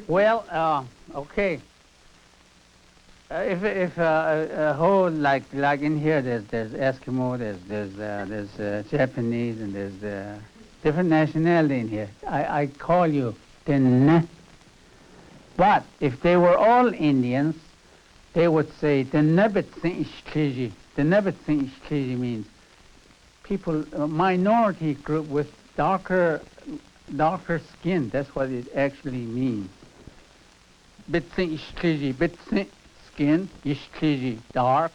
Well, okay. If a whole like in here, there's Eskimo, there's Japanese, and there's different nationality in here. I call you Dene. But if they were all Indians, they would say Denebitsinishkiji. Denebitsinishkiji means people, a minority group with darker skin. That's what it actually means. Bitsinishkiji, bitsin skin, ishkiji, dark.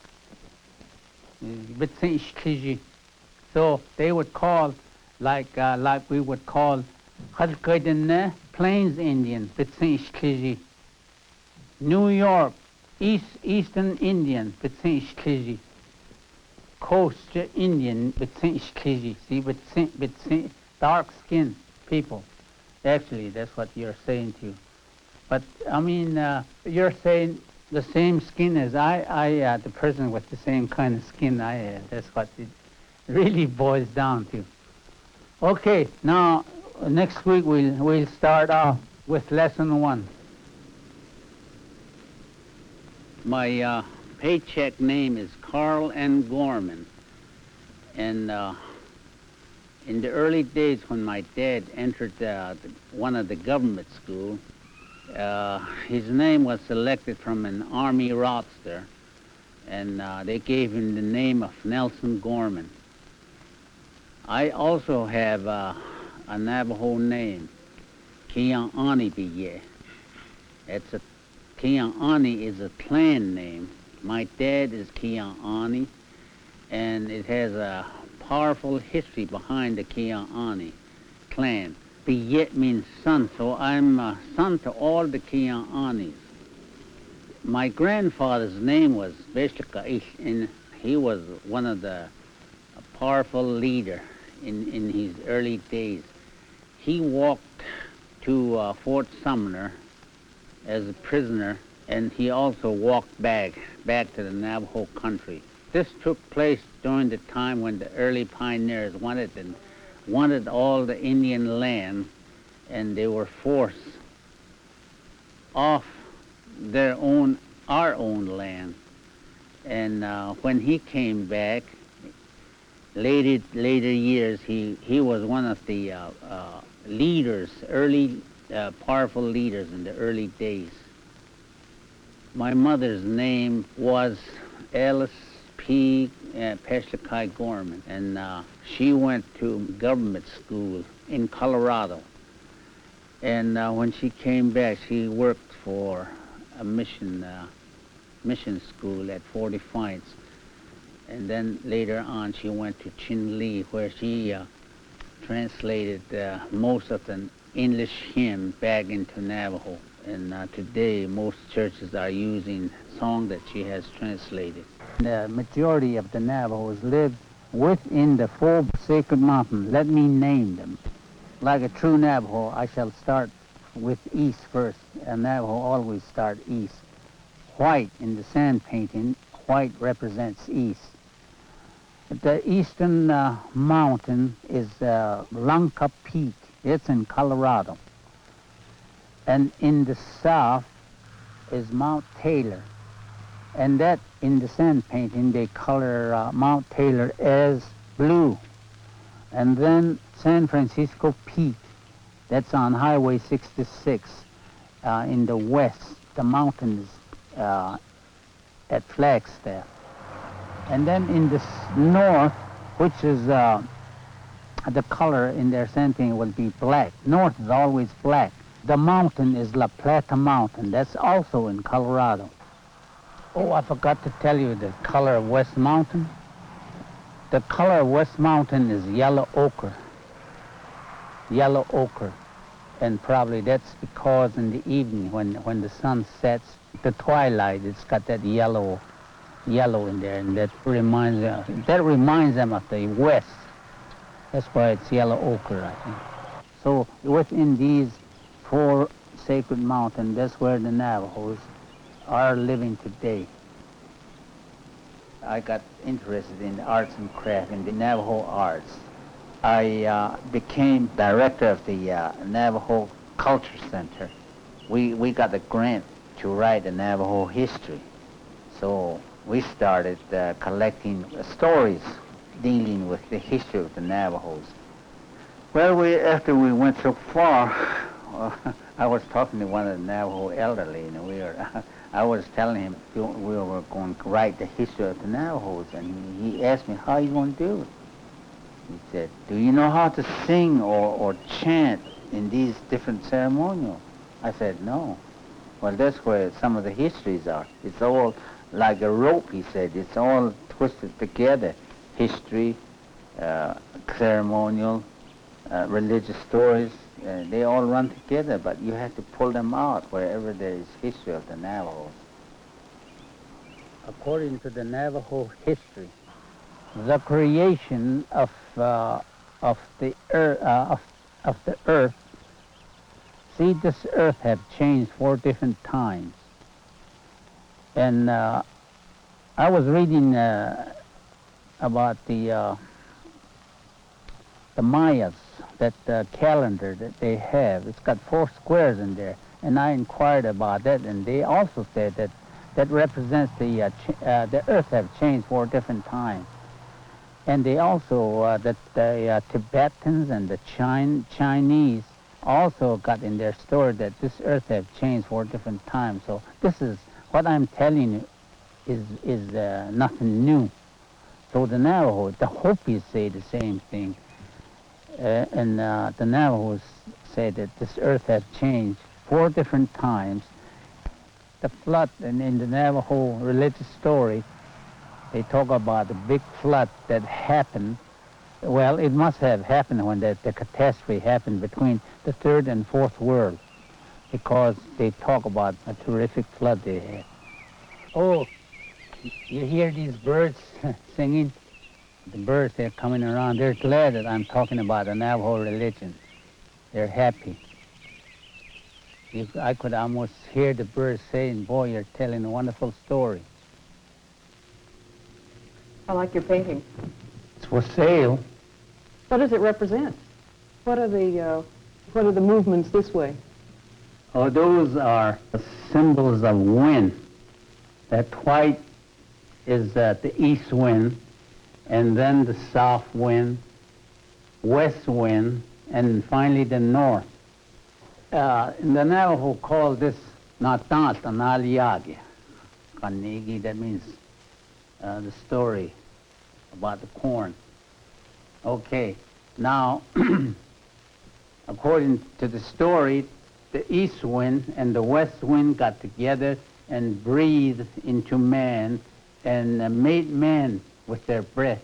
Bitsinishkiji. So they would call like we would call Halkaidene, Plains Indian, Bitsinishkiji. New York, Eastern Indian, Bitsinishkiji. Coast Indian, Bitsinishkiji. See, Bitsin, dark skinned people. Actually, that's what you're saying too. But I mean, you're saying the same skin as I the person with the same kind of skin I have. That's what it really boils down to. Okay, now next week we'll start off with lesson 1. My paycheck name is Carl N. Gorman, and in the early days when my dad entered one of the government schools, his name was selected from an Army roster, and they gave him the name of Nelson Gorman. I also have a Navajo name, Kia'ani Biye. Kia'ani is a clan name. My dad is Kia'ani, and it has a powerful history behind the Kia'ani clan. Biyet means son, so I'm a son to all the Kia'anis. My grandfather's name was Beshika, and he was one of the powerful leader in his early days. He walked to Fort Sumner as a prisoner, and he also walked back to the Navajo country. This took place during the time when the early pioneers wanted all the Indian land, and they were forced off our own land. And when he came back, later years, he was one of the leaders, early powerful leaders in the early days. My mother's name was Alice P. Peshakai Gorman, and she went to government school in Colorado. And when she came back, she worked for a mission school at Fort Defiance. And then later on, she went to Chinle, where she translated most of the English hymn back into Navajo. And today, most churches are using song that she has translated. The majority of the Navajos live within the 4 sacred mountains. Let me name them. Like a true Navajo, I shall start with east first. A Navajo always start east. White in the sand painting, white represents east. The eastern mountain is Lanka Peak. It's in Colorado. And in the south is Mount Taylor. And that, in the sand painting, they color Mount Taylor as blue. And then San Francisco Peak, that's on Highway 66 in the west, the mountains at Flagstaff. And then in the north, which is the color in their sand painting will be black. North is always black. The mountain is La Plata Mountain. That's also in Colorado. Oh, I forgot to tell you the color of West Mountain. The color of West Mountain is yellow ochre. Yellow ochre. And probably that's because in the evening when the sun sets, the twilight, it's got that yellow in there, and that reminds them of the West. That's why it's yellow ochre, I think. So within these 4 sacred mountains, that's where the Navajos are living today. I got interested in arts and craft, in the Navajo arts. I became director of the Navajo Culture Center. We got a grant to write a Navajo history. So we started collecting stories dealing with the history of the Navajos. Well, after we went so far, I was talking to one of the Navajo elderly, and I was telling him we were going to write the history of the Navajos, and he asked me, how are you going to do it? He said, do you know how to sing or chant in these different ceremonials? I said, no. Well, that's where some of the histories are. It's all like a rope, he said. It's all twisted together. History, ceremonial, religious stories, they all run together, but you have to pull them out wherever there is history of the Navajos. According to the Navajo history, the creation of the earth. See, this earth have changed 4 different times, and I was reading about the Mayas, that calendar that they have. It's got 4 squares in there, and I inquired about that, and they also said that represents the earth have changed 4 different times. And they also, that the Tibetans and the Chinese also got in their story that this earth have changed 4 different times. So this is, what I'm telling you is nothing new. So the Navajo, the Hopis say the same thing. And the Navajos say that this earth has changed 4 different times. The flood, and in the Navajo religious story, they talk about the big flood that happened. Well, it must have happened when the catastrophe happened between the 3rd and 4th world, because they talk about a terrific flood they had. Oh, you hear these birds singing? The birds, they're coming around. They're glad that I'm talking about the Navajo religion. They're happy. I could almost hear the birds saying, boy, you're telling a wonderful story. I like your painting. It's for sale. What does it represent? What are the movements this way? Oh, those are symbols of wind. That white is the east wind, and then the south wind, west wind, and finally the north. In the Navajo call this Natant Analiagi. Kanigi, that means the story about the corn. Okay, now, according to the story, the east wind and the west wind got together and breathed into man and made man with their breath.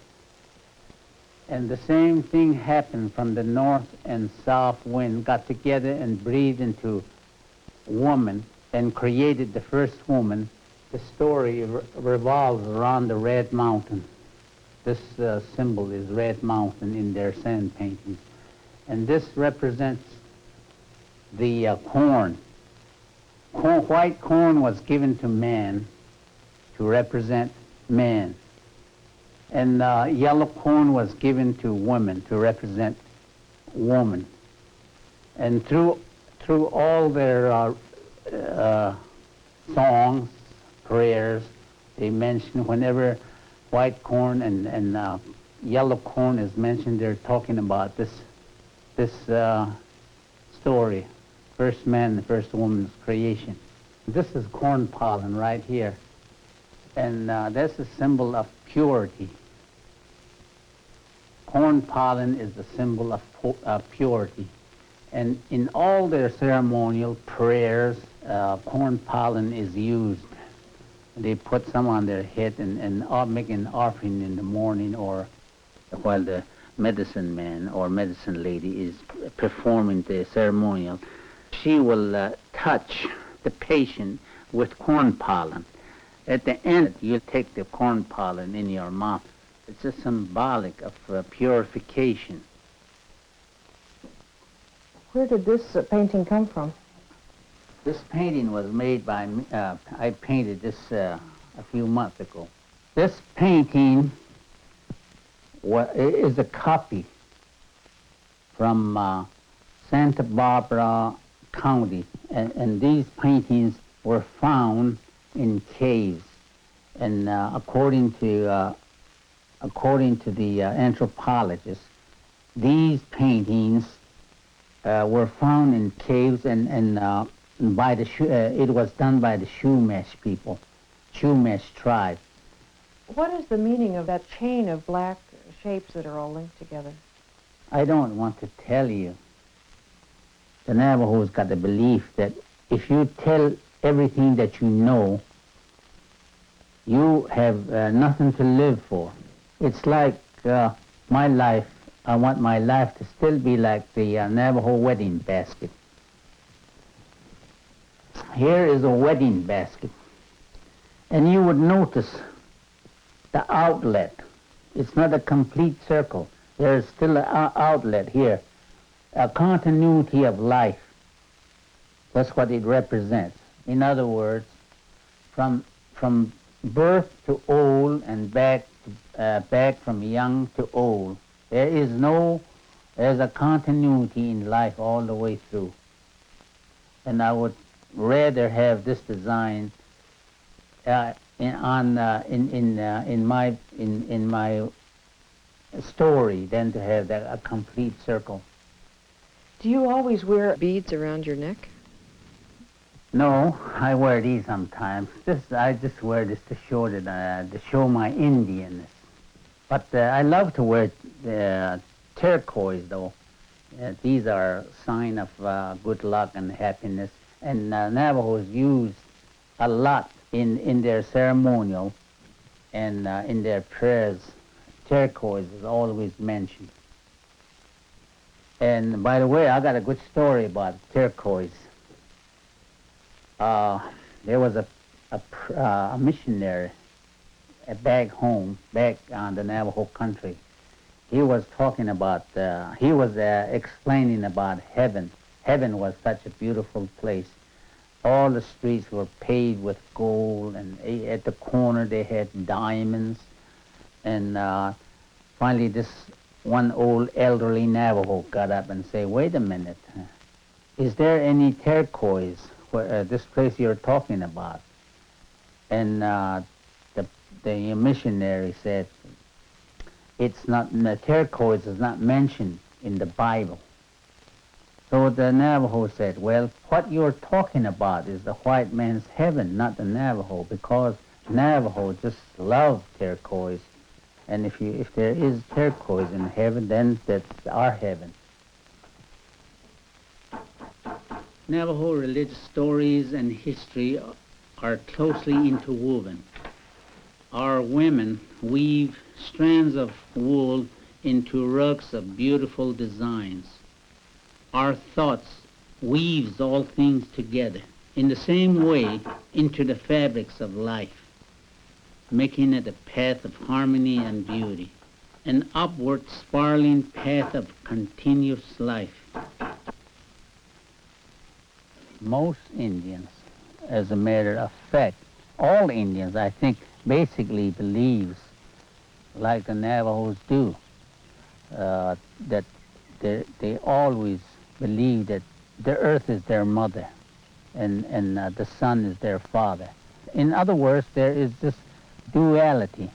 And the same thing happened from the north and south wind, got together and breathed into woman and created the first woman. The story revolves around the Red Mountain. This symbol is Red Mountain in their sand paintings. And this represents the corn. White corn was given to man to represent man. And yellow corn was given to women to represent woman. And through all their songs, prayers, they mention whenever white corn and yellow corn is mentioned, they're talking about this story, first man, the first woman's creation. This is corn pollen right here, and that's a symbol of purity. corn pollen is the symbol of purity. And in all their ceremonial prayers, corn pollen is used. They put some on their head and make an offering in the morning, or while the medicine man or medicine lady is performing the ceremonial. She will touch the patient with corn pollen. At the end, you take the corn pollen in your mouth. It's a symbolic of purification. Where did this painting come from? This painting was made by me. I painted this a few months ago. This painting is a copy from Santa Barbara County, and these paintings were found in caves. And according to the anthropologists, these paintings were found in caves, and by the it was done by the Chumash people, Chumash tribe. What is the meaning of that chain of black shapes that are all linked together? I don't want to tell you. The Navajo's got the belief that if you tell everything that you know, you have nothing to live for. It's like my life. I want my life to still be like the Navajo wedding basket. Here is a wedding basket, and you would notice the outlet. It's not a complete circle. There is still an outlet here, a continuity of life. That's what it represents. In other words, from birth to old and back from young to old, there's a continuity in life all the way through. And I would rather have this design in my story than to have a complete circle. Do you always wear beads around your neck? No, I wear these sometimes. I just wear this to show to show my Indianness. But I love to wear turquoise, though. These are a sign of good luck and happiness. And Navajos use a lot in their ceremonial and in their prayers. Turquoise is always mentioned. And by the way, I got a good story about turquoise. There was a missionary back home, back on the Navajo country. He was talking about, he was explaining about heaven. Heaven was such a beautiful place. All the streets were paved with gold, and at the corner they had diamonds. And finally this one old elderly Navajo got up and said, "Wait a minute, is there any turquoise where this place you're talking about?" And the missionary said, "It's not, the turquoise is not mentioned in the Bible." So the Navajo said, "Well, what you're talking about is the white man's heaven, not the Navajo, because Navajo just love turquoise. And if there is turquoise in heaven, then that's our heaven." Navajo religious stories and history are closely interwoven. Our women weave strands of wool into rugs of beautiful designs. Our thoughts weaves all things together in the same way into the fabrics of life, making it a path of harmony and beauty, an upward spiraling path of continuous life. Most Indians, as a matter of fact, all Indians, I think, basically believes, like the Navajos do, that they always believe that the earth is their mother and the sun is their father. In other words, there is this duality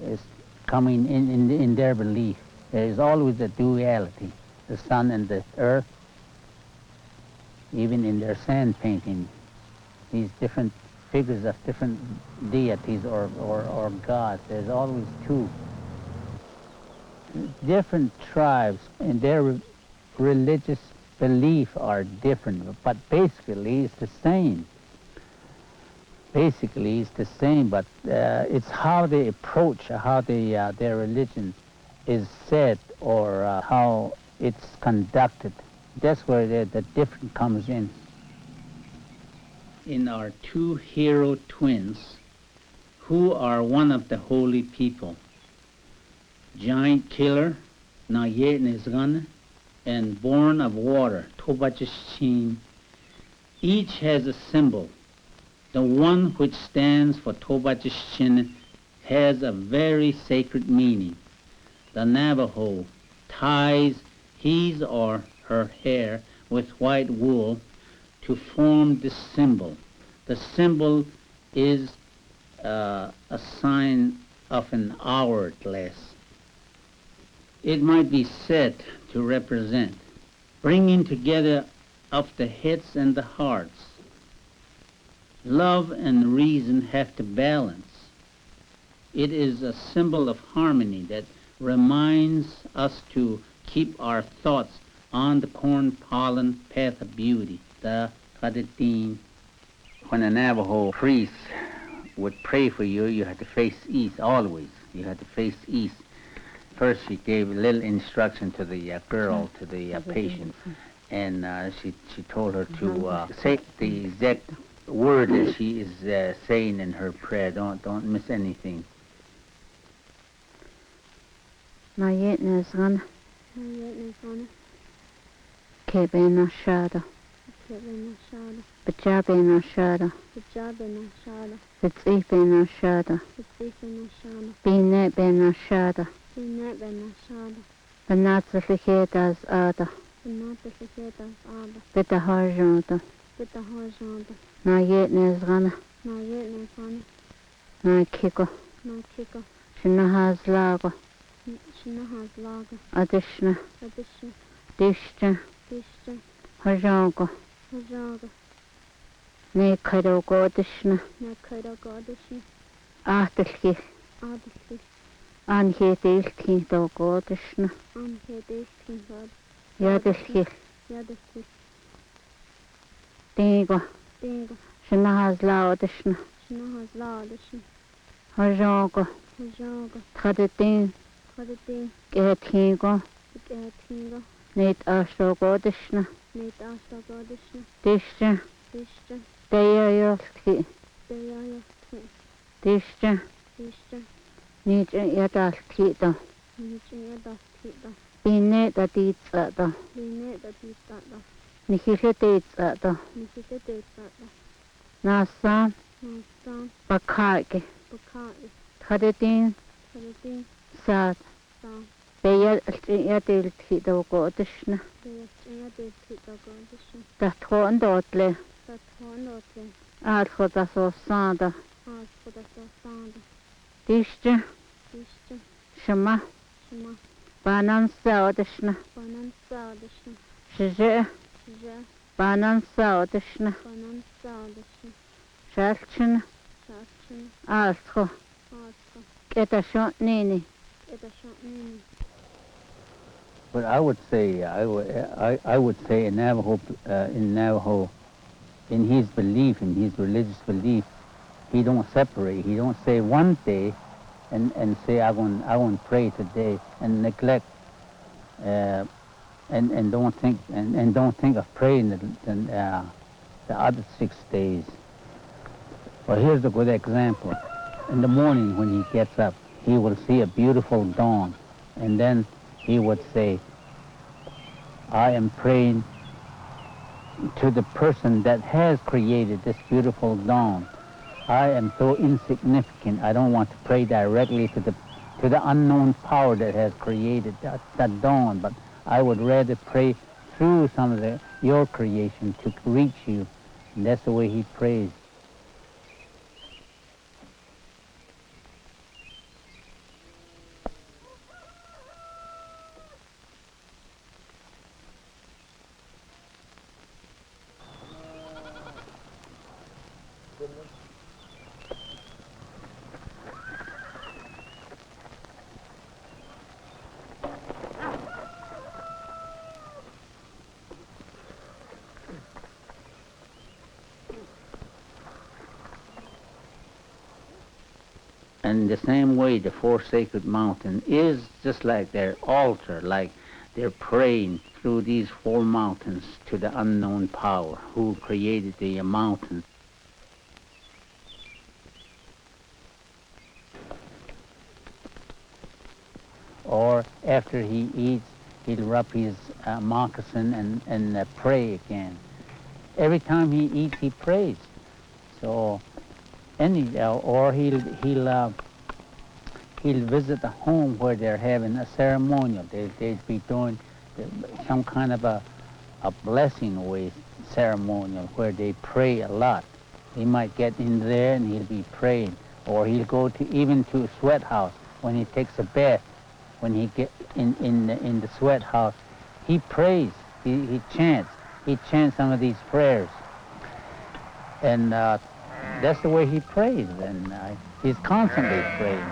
is coming in their belief. There is always a duality, the sun and the earth. Even in their sand painting, these different figures of different deities or gods, there's always two. different tribes and their religious belief are different, but basically it's the same. Basically it's the same, but it's how they approach, how they, their religion is said, or how it's conducted. That's where the difference comes in. In our two hero twins, who are one of the holy people, giant killer, Nayet Nizgan, and born of water, Tobachishin, each has a symbol. The one which stands for Tobachishin has a very sacred meaning. The Navajo ties his or her hair with white wool to form this symbol. The symbol is a sign of an hourglass. It might be said to represent bringing together of the heads and the hearts. Love and reason have to balance. It is a symbol of harmony that reminds us to keep our thoughts on the corn pollen path of beauty, the Taditin. When a Navajo priest would pray for you, you had to face east always. You had to face east. First, she gave a little instruction to the girl, to the patient, and she told her to say the exact word that she is saying in her prayer. Don't miss anything. Nayet Nizgan, Kebe na Shada, Bajabe na Shada, Bitzife na Shada, Binet be na Shada, Banatzafike das Ada, Bita Harjada, Nayet Nizgan, Nakiko, Shinahaz Lago, Adishna, Dishta, Hajago, Nekaidogo Adishna, Artilki, Anhetilki Dogo Adishna, Yadilki, Digo, Shinahaz Lao Adishna, Hajago, Traditin, Getigo, Nate Ashtogo Adishna, Dishta, Dayayolki, Dishta, Nija Yadalkito, Binet Aditsado, Nikititsado, Nasa, Bakaki, Traditin, Sad, Bayadilkito Godishna, Daton Dotle, Alfodaso Sada, Dishta, Shama, Banan Saudishna, Shija, Banan Saudishna, Shalchin, Alsko, Ketashot Nini. But I would say, I would say in Navajo, in his belief, in his religious belief, he don't separate. He don't say one day, and say I want to pray today, and neglect, and don't think of praying the other 6 days. Well, here's a good example. In the morning when he gets up, he will see a beautiful dawn, and then he would say, I am praying to the person that has created this beautiful dawn. I am so insignificant, I don't want to pray directly to the unknown power that has created that dawn, but I would rather pray through some of your creation to reach you. And that's the way he prays. And the same way, the four sacred mountain is just like their altar, like they're praying through these four mountains to the unknown power who created the mountain. Or after he eats, he'll rub his moccasin and pray again. Every time he eats, he prays. So, or he'll visit a home where they're having a ceremonial. They'd be doing some kind of a blessing way ceremonial where they pray a lot. He might get in there and he'll be praying. Or he'll go even to a sweat house when he takes a bath. When he get in the sweat house, he prays. He chants. He chants some of these prayers. And that's the way he prays. And he's constantly praying.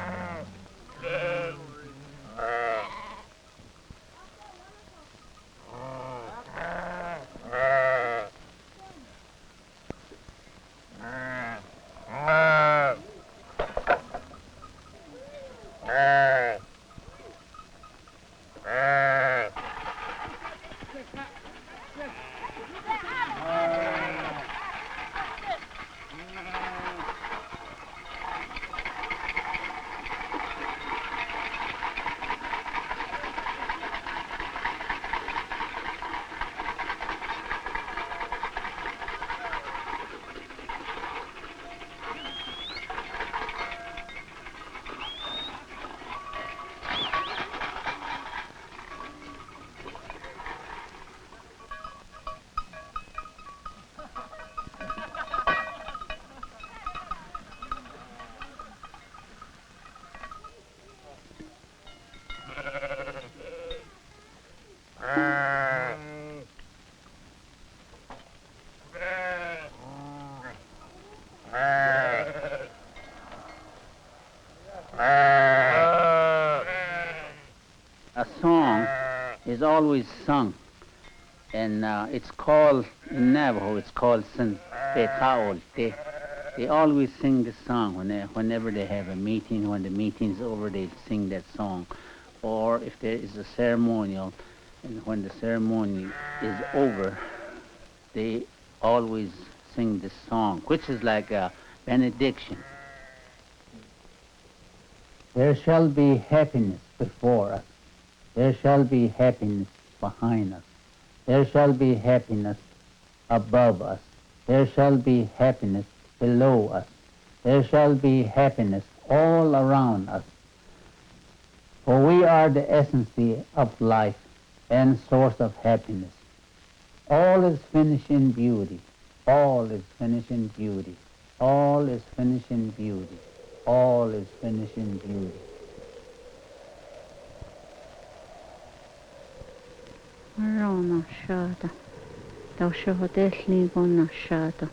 A song is always sung, and it's called, in Navajo, it's called Sinpetaol. They always sing this song whenever they have a meeting. When the meeting's over, they sing that song. Or if there is a ceremonial, and when the ceremony is over, they always sing this song, which is like a benediction. There shall be happiness before us. There shall be happiness behind us. There shall be happiness above us. There shall be happiness below us. There shall be happiness all around us. For we are the essence of life and source of happiness. All is finished in beauty. All is finished in beauty. All is finished in beauty. All is finished in beauty. Rona shada. Dausho desli gona shada.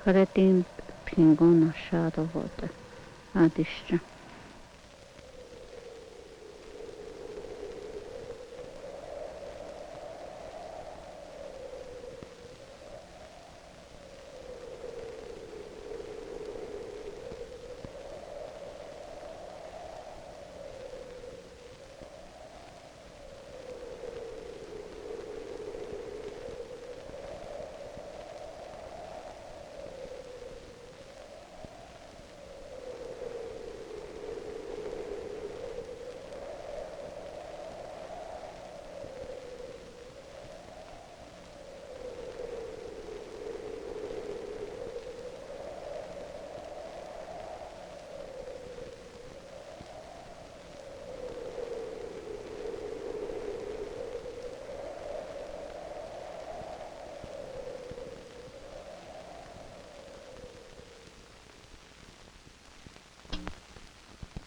Haretim pingona shada voda. Adisha.